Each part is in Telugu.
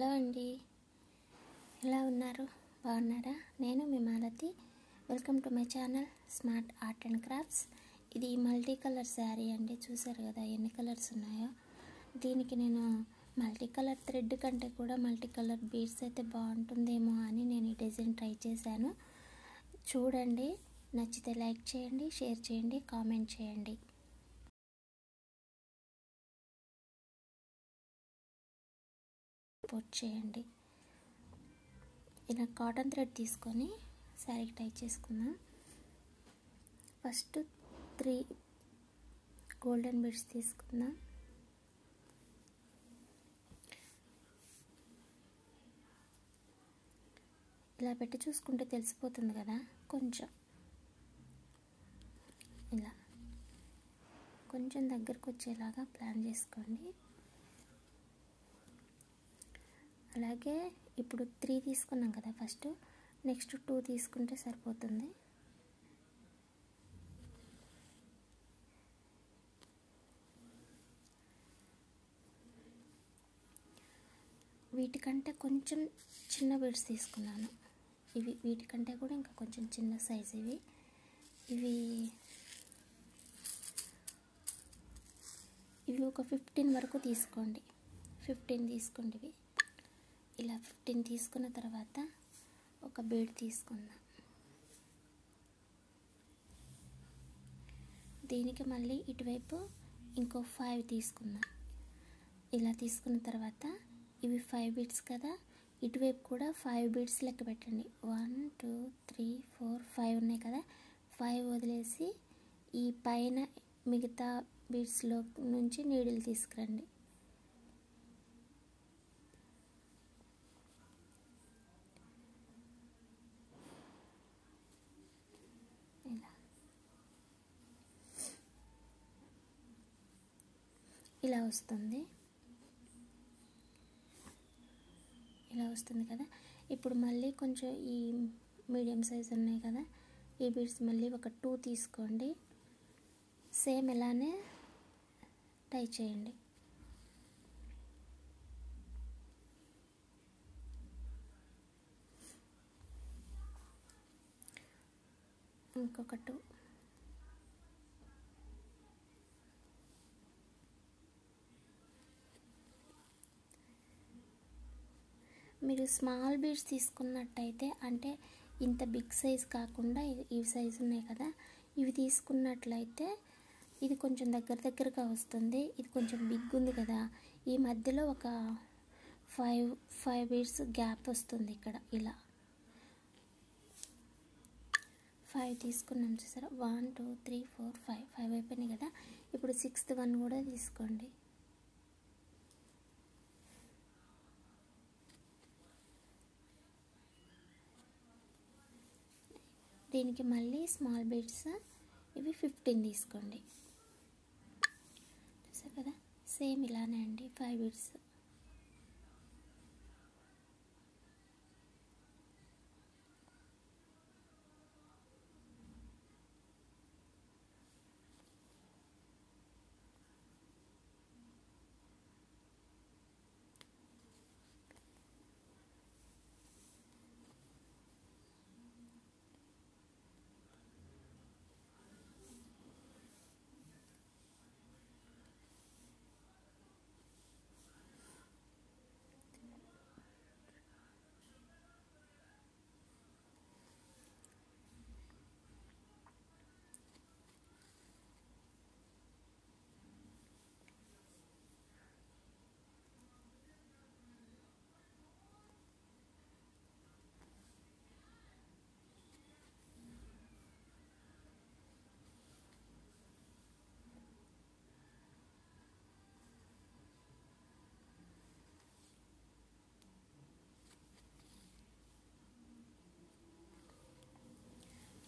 హలో అండి, ఎలా ఉన్నారు? బాగున్నారా? నేను మీ Malathi. Welcome to my channel smart art and crafts. ఇది మల్టీ కలర్ శారీ అండి. చూసారు కదా ఎన్ని కలర్స్ ఉన్నాయో. దీనికి నేను మల్టీ కలర్ థ్రెడ్ కంటే కూడా మల్టీ కలర్ బీడ్స్ అయితే బాగుంటుందేమో అని నేను ఈ డిజైన్ ట్రై చేశాను. చూడండి, నచ్చితే లైక్ చేయండి, షేర్ చేయండి, కామెంట్ చేయండి. సపోర్ట్ చేయండి. ఇలా కాటన్ థ్రెడ్ తీసుకొని శారీకి టై చేసుకుందాం. ఫస్ట్ 3 గోల్డెన్ బీడ్స్ తీసుకుందాం. ఇలా పెట్టి చూసుకుంటే తెలిసిపోతుంది కదా. ఇలా కొంచెం దగ్గరకు వచ్చేలాగా ప్లాన్ చేసుకోండి. అలాగే ఇప్పుడు 3 తీసుకున్నాం కదా, ఫస్ట్ నెక్స్ట్ 2 తీసుకుంటే సరిపోతుంది. వీటికంటే కొంచెం చిన్న బీడ్స్ తీసుకున్నాను. వీటికంటే కూడా ఇంకా కొంచెం చిన్న సైజు ఇవి ఒక 15 వరకు తీసుకోండి. 15 తీసుకోండి. ఇలా 15 తీసుకున్న తర్వాత ఒక బీడ్ తీసుకుందాం. దీనికి మళ్ళీ ఇటువైపు ఇంకో 5 తీసుకుందాం. ఇలా తీసుకున్న తర్వాత ఇవి 5 బీడ్స్ కదా, ఇటువైపు కూడా 5 బీడ్స్ లెక్క పెట్టండి. 1 2 3 4 5 ఉన్నాయి కదా. 5 వదిలేసి ఈ పైన మిగతా బీడ్స్లో నుంచి నీడిల్ తీసుకురండి. ఇలా వస్తుంది కదా. ఇప్పుడు మళ్ళీ కొంచెం ఈ మీడియం సైజ్ ఉన్నాయి కదా, ఈ బీడ్స్ మళ్ళీ ఒక 2 తీసుకోండి. సేమ్ ఇలానే టై చేయండి. ఇంకొక 2. మీరు స్మాల్ బీడ్స్ తీసుకున్నట్టయితే, అంటే ఇంత బిగ్ సైజ్ కాకుండా ఈ సైజు ఉన్నాయి కదా, ఇవి తీసుకున్నట్లయితే ఇది కొంచెం దగ్గరగా వస్తుంది. ఇది కొంచెం బిగ్ ఉంది కదా, ఈ మధ్యలో ఒక 5 బీడ్స్ గ్యాప్ వస్తుంది ఇక్కడ. ఇలా 5 తీసుకున్నాం చూసారా. 1 2 3 4 5 అయిపోయినాయి కదా. ఇప్పుడు 6th వన్ కూడా తీసుకోండి. దీనికి మళ్ళీ స్మాల్ బీడ్స్ ఇవి 15 తీసుకోండి. చూసారు కదా, సేమ్ ఇలానే అండి 5 బీడ్స్.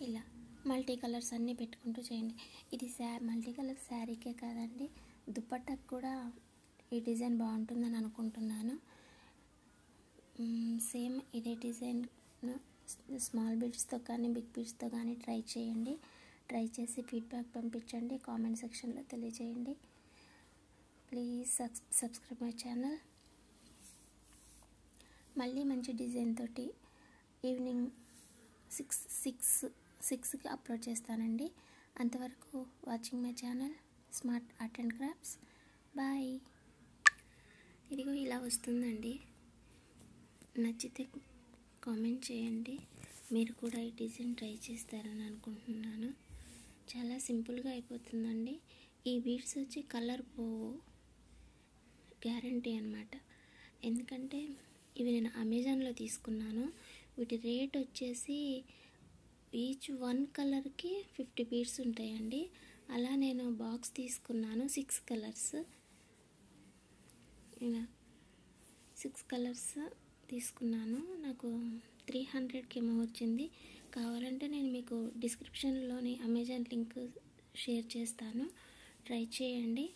ఇలా మల్టీ కలర్స్ అన్నీ పెట్టుకుంటూ చేయండి. ఇది మల్టీ కలర్ శారీకే కాదండి, దుపట్టాకు కూడా ఈ డిజైన్ బాగుంటుందని అనుకుంటున్నాను. సేమ్ ఇదే డిజైన్ స్మాల్ బీడ్స్తో కానీ బిగ్ బీడ్స్తో కానీ ట్రై చేయండి. ట్రై చేసి ఫీడ్బ్యాక్ పంపించండి, కామెంట్ సెక్షన్లో తెలియజేయండి. Please subscribe my channel. మళ్ళీ మంచి డిజైన్ తోటి ఈవినింగ్ 6కి అప్లోడ్ చేస్తానండి. అంతవరకు watching my channel smart art and crafts. Bye. ఇదిగో ఇలా వస్తుందండి. నచ్చితే కామెంట్ చేయండి. మీరు కూడా ఈ డిజైన్ ట్రై చేస్తారని అనుకుంటున్నాను. చాలా సింపుల్గా అయిపోతుందండి. ఈ బీడ్స్ వచ్చి కలర్ పోవు, గ్యారంటీ అన్నమాట. ఎందుకంటే ఇవి నేను అమెజాన్లో తీసుకున్నాను. వీటి రేట్ వచ్చేసి ఈచ్ 1 కలర్కి 50 బీడ్స్ ఉంటాయండి. అలా నేను బాక్స్ తీసుకున్నాను. 6 కలర్స్, ఇలా 6 కలర్స్ తీసుకున్నాను. నాకు 300కి ఏమో వచ్చింది. కావాలంటే నేను మీకు డిస్క్రిప్షన్లోని అమెజాన్ లింక్ షేర్ చేస్తాను. ట్రై చేయండి.